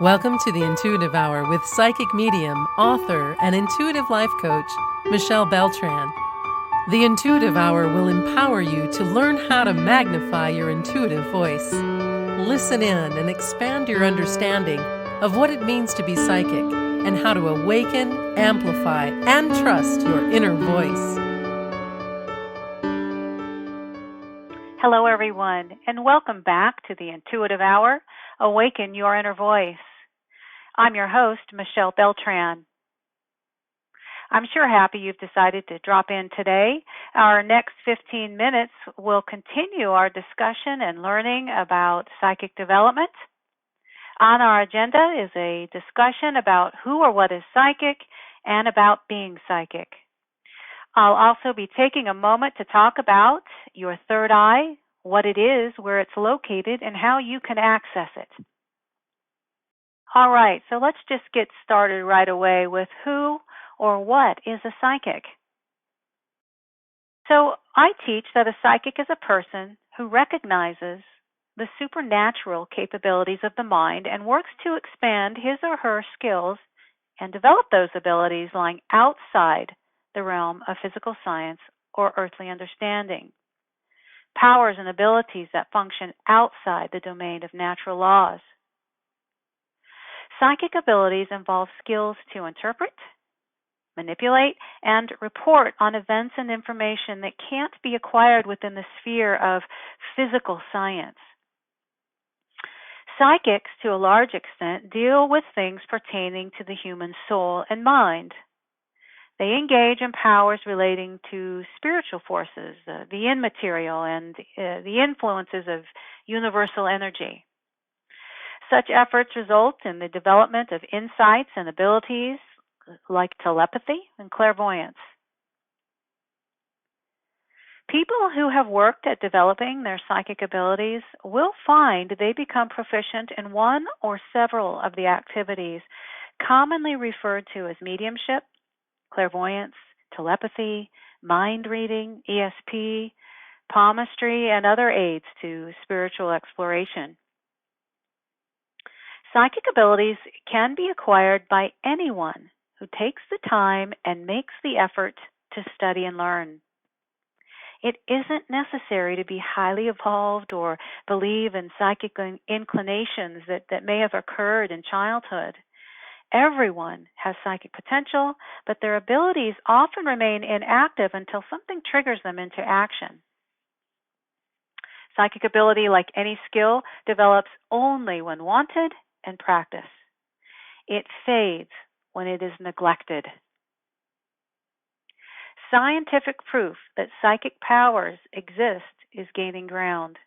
Welcome to the Intuitive Hour with psychic medium, author, and intuitive life coach, Michelle Beltran. The Intuitive Hour will empower you to learn how to magnify your intuitive voice. Listen in and expand your understanding of what it means to be psychic and how to awaken, amplify, and trust your inner voice. Hello, everyone, and welcome back to the Intuitive Hour, Awaken Your Inner Voice. I'm your host, Michelle Beltran. I'm sure happy you've decided to drop in today. Our next 15 minutes will continue our discussion and learning about psychic development. On our agenda is a discussion about who or what is psychic and about being psychic. I'll also be taking a moment to talk about your third eye, what it is, where it's located, and how you can access it. All right, so let's just get started right away with who or what is a psychic. So I teach that a psychic is a person who recognizes the supernatural capabilities of the mind and works to expand his or her skills and develop those abilities lying outside the realm of physical science or earthly understanding. Powers and abilities that function outside the domain of natural laws. Psychic abilities involve skills to interpret, manipulate, and report on events and information that can't be acquired within the sphere of physical science. Psychics, to a large extent, deal with things pertaining to the human soul and mind. They engage in powers relating to spiritual forces, the immaterial, and the influences of universal energy. Such efforts result in the development of insights and abilities like telepathy and clairvoyance. People who have worked at developing their psychic abilities will find they become proficient in one or several of the activities commonly referred to as mediumship, clairvoyance, telepathy, mind reading, ESP, palmistry, and other aids to spiritual exploration. Psychic abilities can be acquired by anyone who takes the time and makes the effort to study and learn. It isn't necessary to be highly evolved or believe in psychic inclinations that may have occurred in childhood. Everyone has psychic potential, but their abilities often remain inactive until something triggers them into action. Psychic ability, like any skill, develops only when wanted and practiced. It fades when it is neglected. Scientific proof that psychic powers exist is gaining ground.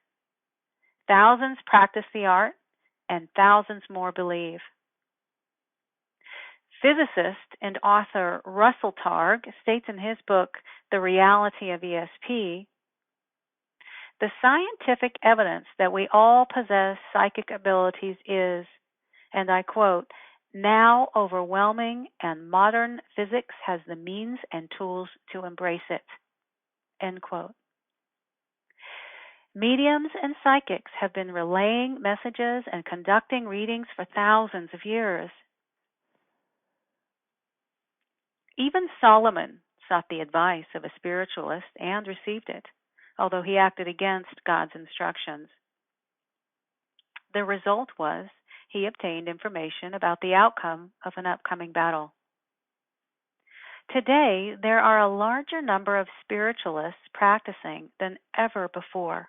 Thousands practice the art, and thousands more believe. Physicist and author Russell Targ states in his book, The Reality of ESP, the scientific evidence that we all possess psychic abilities is, and I quote, now overwhelming, and modern physics has the means and tools to embrace it, end quote. Mediums and psychics have been relaying messages and conducting readings for thousands of years. Even Solomon sought the advice of a spiritualist and received it, although he acted against God's instructions. The result was he obtained information about the outcome of an upcoming battle. Today, there are a larger number of spiritualists practicing than ever before,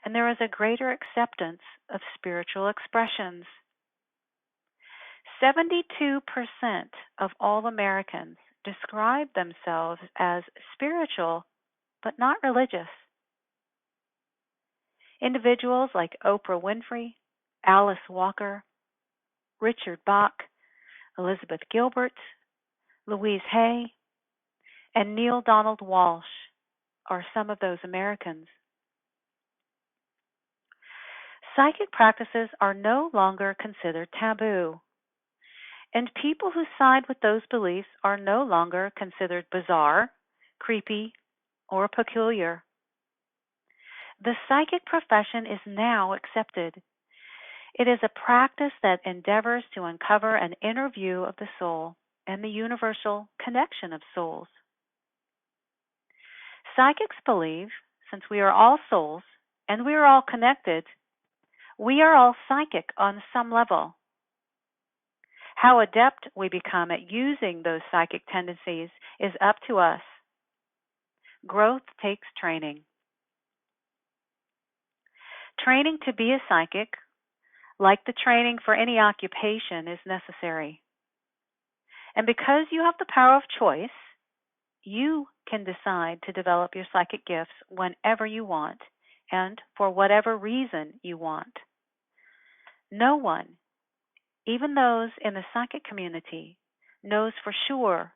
and there is a greater acceptance of spiritual expressions. 72% of all Americans describe themselves as spiritual, but not religious. Individuals like Oprah Winfrey, Alice Walker, Richard Bach, Elizabeth Gilbert, Louise Hay, and Neil Donald Walsh are some of those Americans. Psychic practices are no longer considered taboo, and people who side with those beliefs are no longer considered bizarre, creepy, or peculiar. The psychic profession is now accepted. It is a practice that endeavors to uncover an inner view of the soul and the universal connection of souls. Psychics believe, since we are all souls and we are all connected, we are all psychic on some level. How adept we become at using those psychic tendencies is up to us. Growth takes training. Training to be a psychic, like the training for any occupation, is necessary. And because you have the power of choice, you can decide to develop your psychic gifts whenever you want and for whatever reason you want. No one, even those in the psychic community, knows for sure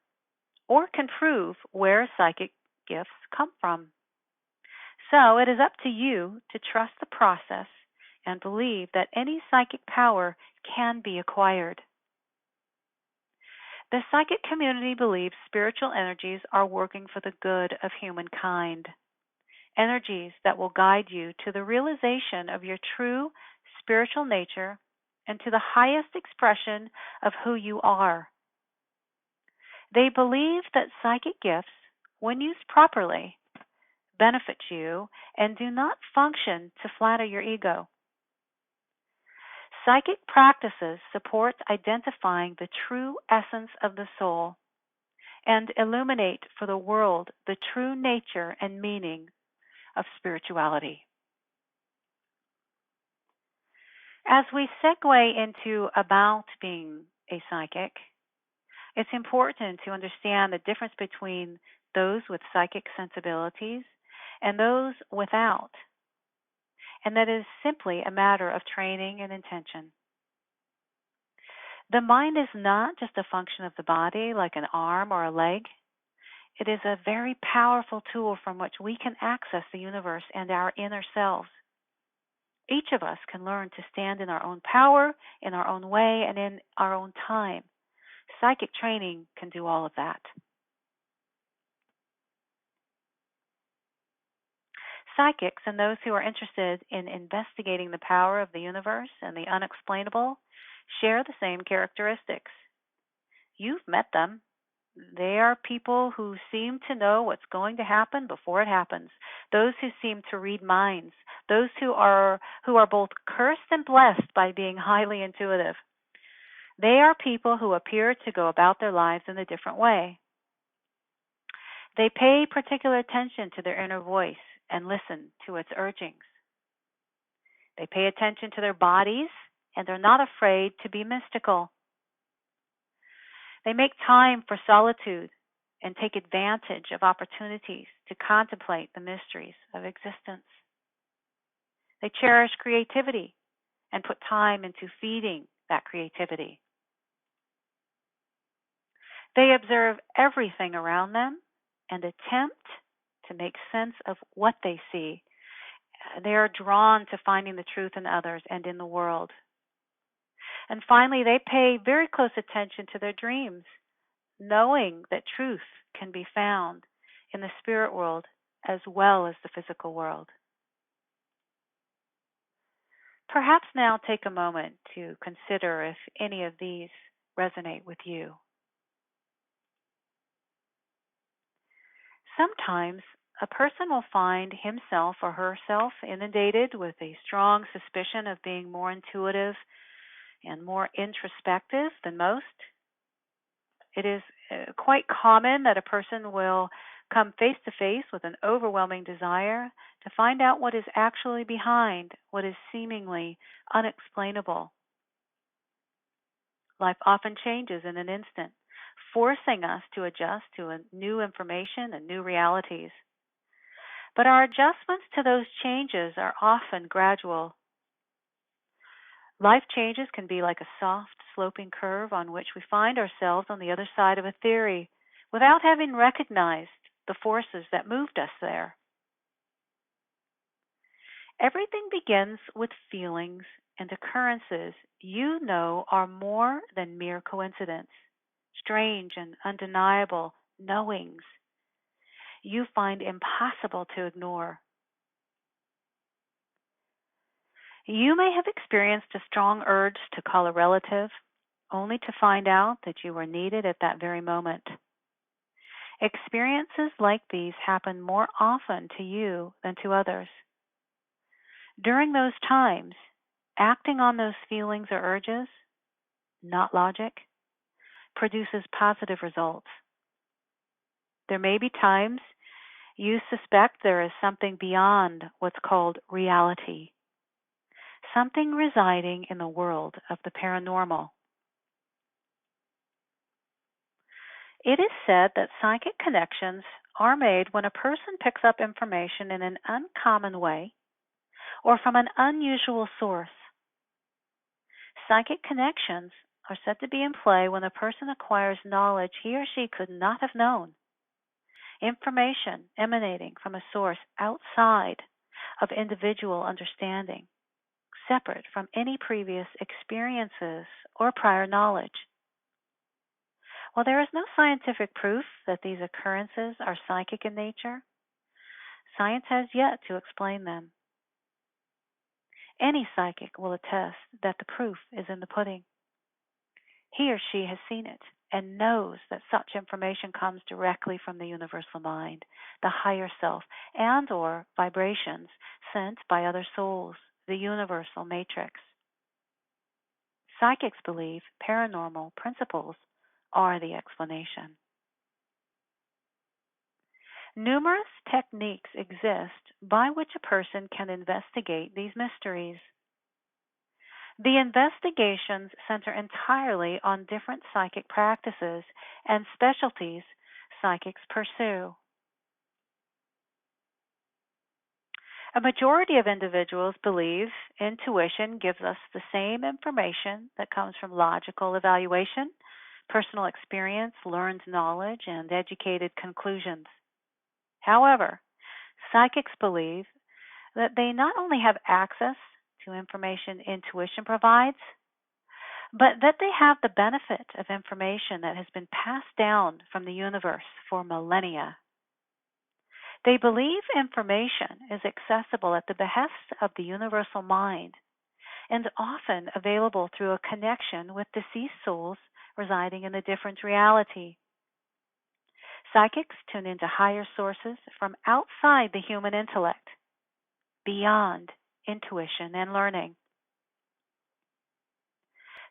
or can prove where psychic gifts come from. So it is up to you to trust the process and believe that any psychic power can be acquired. The psychic community believes spiritual energies are working for the good of humankind, energies that will guide you to the realization of your true spiritual nature and to the highest expression of who you are. They believe that psychic gifts, when used properly, benefit you and do not function to flatter your ego. Psychic practices support identifying the true essence of the soul and illuminate for the world the true nature and meaning of spirituality. As we segue into about being a psychic, it's important to understand the difference between those with psychic sensibilities and those without. And that is simply a matter of training and intention. The mind is not just a function of the body like an arm or a leg. It is a very powerful tool from which we can access the universe and our inner selves. Each of us can learn to stand in our own power, in our own way, and in our own time. Psychic training can do all of that. Psychics and those who are interested in investigating the power of the universe and the unexplainable share the same characteristics. You've met them. They are people who seem to know what's going to happen before it happens. Those who seem to read minds. Those who are both cursed and blessed by being highly intuitive. They are people who appear to go about their lives in a different way. They pay particular attention to their inner voice and listen to its urgings. They pay attention to their bodies and are not afraid to be mystical. They make time for solitude and take advantage of opportunities to contemplate the mysteries of existence. They cherish creativity and put time into feeding that creativity. They observe everything around them and attempt to make sense of what they see. They are drawn to finding the truth in others and in the world. And finally, they pay very close attention to their dreams, knowing that truth can be found in the spirit world as well as the physical world. Perhaps now take a moment to consider if any of these resonate with you. Sometimes a person will find himself or herself inundated with a strong suspicion of being more intuitive and more introspective than most. It is quite common that a person will come face to face with an overwhelming desire to find out what is actually behind what is seemingly unexplainable. Life often changes in an instant, forcing us to adjust to new information and new realities. But our adjustments to those changes are often gradual. Life changes can be like a soft, sloping curve on which we find ourselves on the other side of a theory without having recognized the forces that moved us there. Everything begins with feelings and occurrences you know are more than mere coincidence, strange and undeniable knowings you find impossible to ignore. You may have experienced a strong urge to call a relative, only to find out that you were needed at that very moment. Experiences like these happen more often to you than to others. During those times, acting on those feelings or urges, not logic, produces positive results. There may be times you suspect there is something beyond what's called reality, something residing in the world of the paranormal. It is said that psychic connections are made when a person picks up information in an uncommon way or from an unusual source. Psychic connections are said to be in play when a person acquires knowledge he or she could not have known, information emanating from a source outside of individual understanding, separate from any previous experiences or prior knowledge. While there is no scientific proof that these occurrences are psychic in nature, science has yet to explain them. Any psychic will attest that the proof is in the pudding. He or she has seen it and knows that such information comes directly from the universal mind, the higher self, and or vibrations sent by other souls, the universal matrix. Psychics believe paranormal principles are the explanation. Numerous techniques exist by which a person can investigate these mysteries. The investigations center entirely on different psychic practices and specialties psychics pursue. A majority of individuals believe intuition gives us the same information that comes from logical evaluation, personal experience, learned knowledge, and educated conclusions. However, psychics believe that they not only have access to information intuition provides, but that they have the benefit of information that has been passed down from the universe for millennia. They believe information is accessible at the behest of the universal mind and often available through a connection with deceased souls residing in a different reality. Psychics tune into higher sources from outside the human intellect, beyond intuition and learning.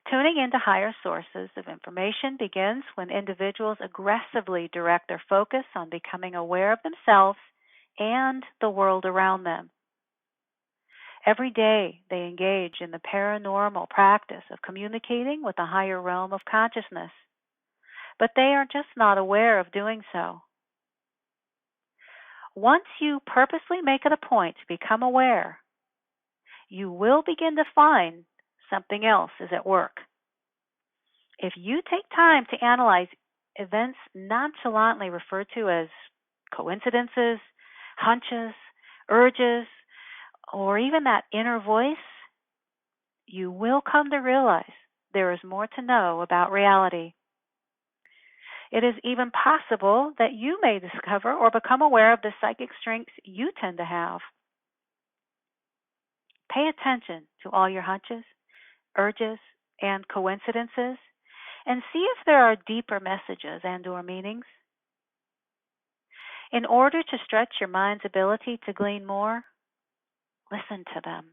Tuning into higher sources of information begins when individuals aggressively direct their focus on becoming aware of themselves and the world around them. Every day they engage in the paranormal practice of communicating with a higher realm of consciousness, but they are just not aware of doing so. Once you purposely make it a point to become aware, you will begin to find something else is at work. If you take time to analyze events nonchalantly referred to as coincidences, hunches, urges, or even that inner voice, you will come to realize there is more to know about reality. It is even possible that you may discover or become aware of the psychic strengths you tend to have. Pay attention to all your hunches, urges, and coincidences, and see if there are deeper messages and/or meanings. In order to stretch your mind's ability to glean more, listen to them.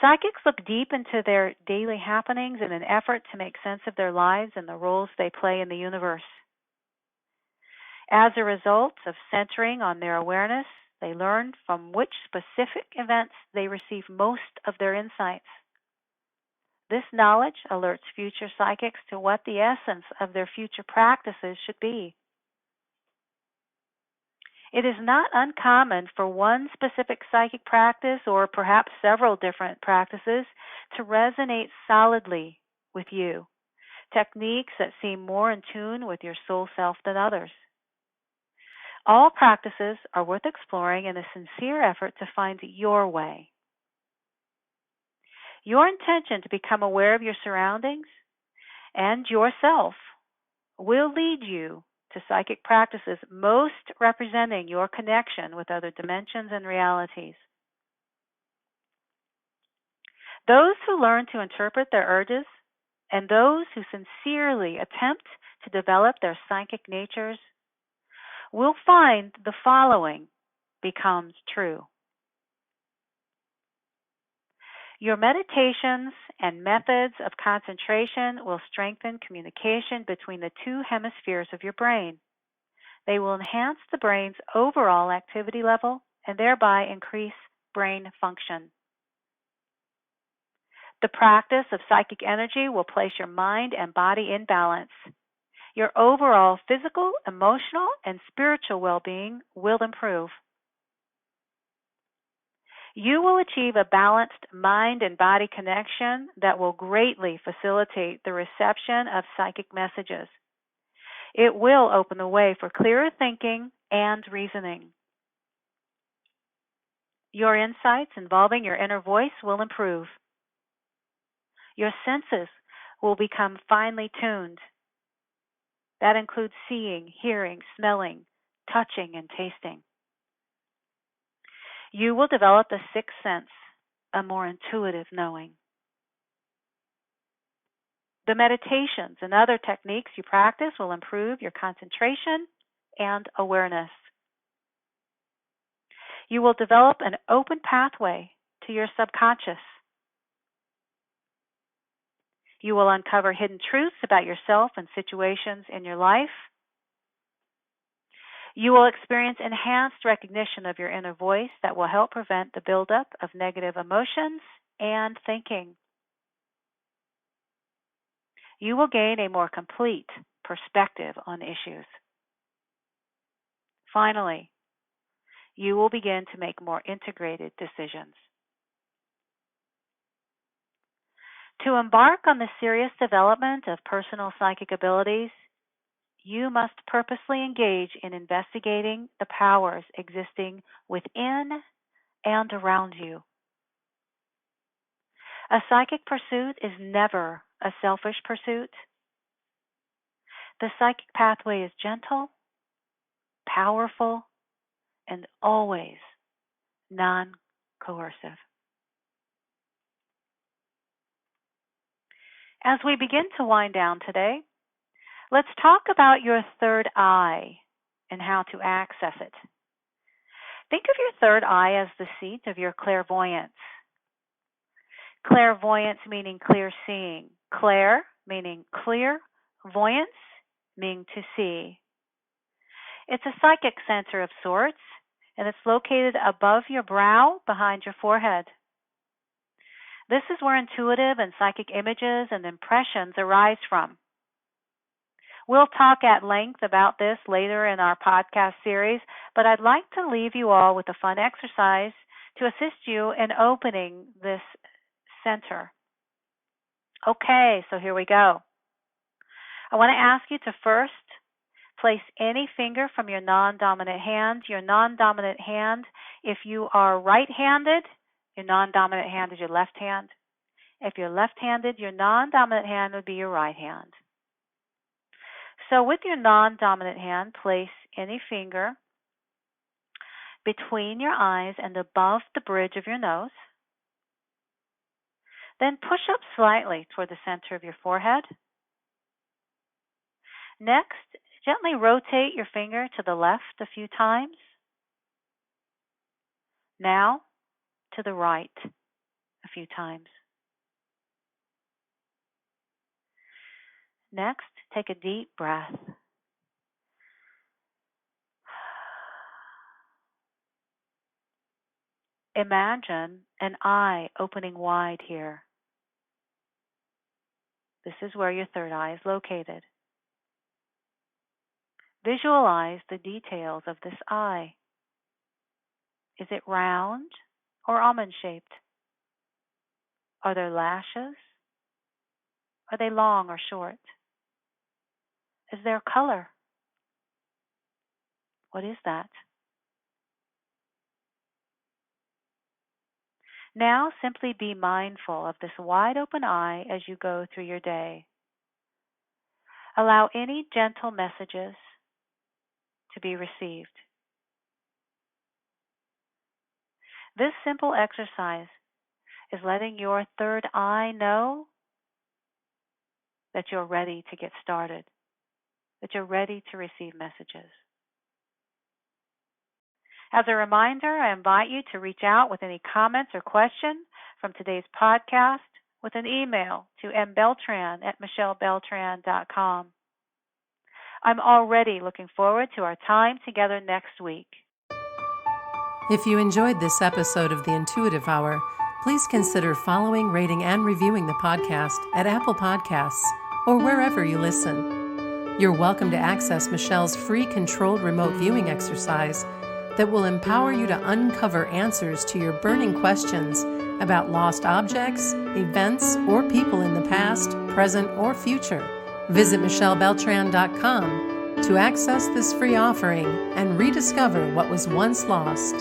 Psychics look deep into their daily happenings in an effort to make sense of their lives and the roles they play in the universe. As a result of centering on their awareness, they learn from which specific events they receive most of their insights. This knowledge alerts future psychics to what the essence of their future practices should be. It is not uncommon for one specific psychic practice or perhaps several different practices to resonate solidly with you, techniques that seem more in tune with your soul self than others. All practices are worth exploring in a sincere effort to find your way. Your intention to become aware of your surroundings and yourself will lead you to psychic practices most representing your connection with other dimensions and realities. Those who learn to interpret their urges and those who sincerely attempt to develop their psychic natures will find the following becomes true. Your meditations and methods of concentration will strengthen communication between the two hemispheres of your brain. They will enhance the brain's overall activity level and thereby increase brain function. The practice of psychic energy will place your mind and body in balance. Your overall physical, emotional, and spiritual well-being will improve. You will achieve a balanced mind and body connection that will greatly facilitate the reception of psychic messages. It will open the way for clearer thinking and reasoning. Your insights involving your inner voice will improve. Your senses will become finely tuned. That includes seeing, hearing, smelling, touching, and tasting. You will develop a sixth sense, a more intuitive knowing. The meditations and other techniques you practice will improve your concentration and awareness. You will develop an open pathway to your subconscious. You will uncover hidden truths about yourself and situations in your life. You will experience enhanced recognition of your inner voice that will help prevent the buildup of negative emotions and thinking. You will gain a more complete perspective on issues. Finally, you will begin to make more integrated decisions. To embark on the serious development of personal psychic abilities, you must purposely engage in investigating the powers existing within and around you. A psychic pursuit is never a selfish pursuit. The psychic pathway is gentle, powerful, and always non-coercive. As we begin to wind down today, let's talk about your third eye and how to access it. Think of your third eye as the seat of your clairvoyance. Clairvoyance meaning clear seeing. Clair meaning clear. Voyance meaning to see. It's a psychic center of sorts, and it's located above your brow, behind your forehead. This is where intuitive and psychic images and impressions arise from. We'll talk at length about this later in our podcast series, but I'd like to leave you all with a fun exercise to assist you in opening this center. Okay, so here we go. I want to ask you to first place any finger from your non-dominant hand. Your non-dominant hand, if you are right-handed, your non-dominant hand is your left hand. If you're left-handed, your non-dominant hand would be your right hand. So with your non-dominant hand, place any finger between your eyes and above the bridge of your nose. Then push up slightly toward the center of your forehead. Next, gently rotate your finger to the left a few times. Now, to the right a few times. Next, take a deep breath. Imagine an eye opening wide here. This is where your third eye is located. Visualize the details of this eye. Is it round or almond-shaped? Are there lashes? Are they long or short? Is there a color? What is that? Now simply be mindful of this wide open eye as you go through your day. Allow any gentle messages to be received. This simple exercise is letting your third eye know that you're ready to get started, that you're ready to receive messages. As a reminder, I invite you to reach out with any comments or questions from today's podcast with an email to mbeltran@michellebeltran.com. I'm already looking forward to our time together next week. If you enjoyed this episode of the Intuitive Hour, please consider following, rating, and reviewing the podcast at Apple Podcasts or wherever you listen. You're welcome to access Michelle's free controlled remote viewing exercise that will empower you to uncover answers to your burning questions about lost objects, events, or people in the past, present, or future. Visit MichelleBeltran.com to access this free offering and rediscover what was once lost.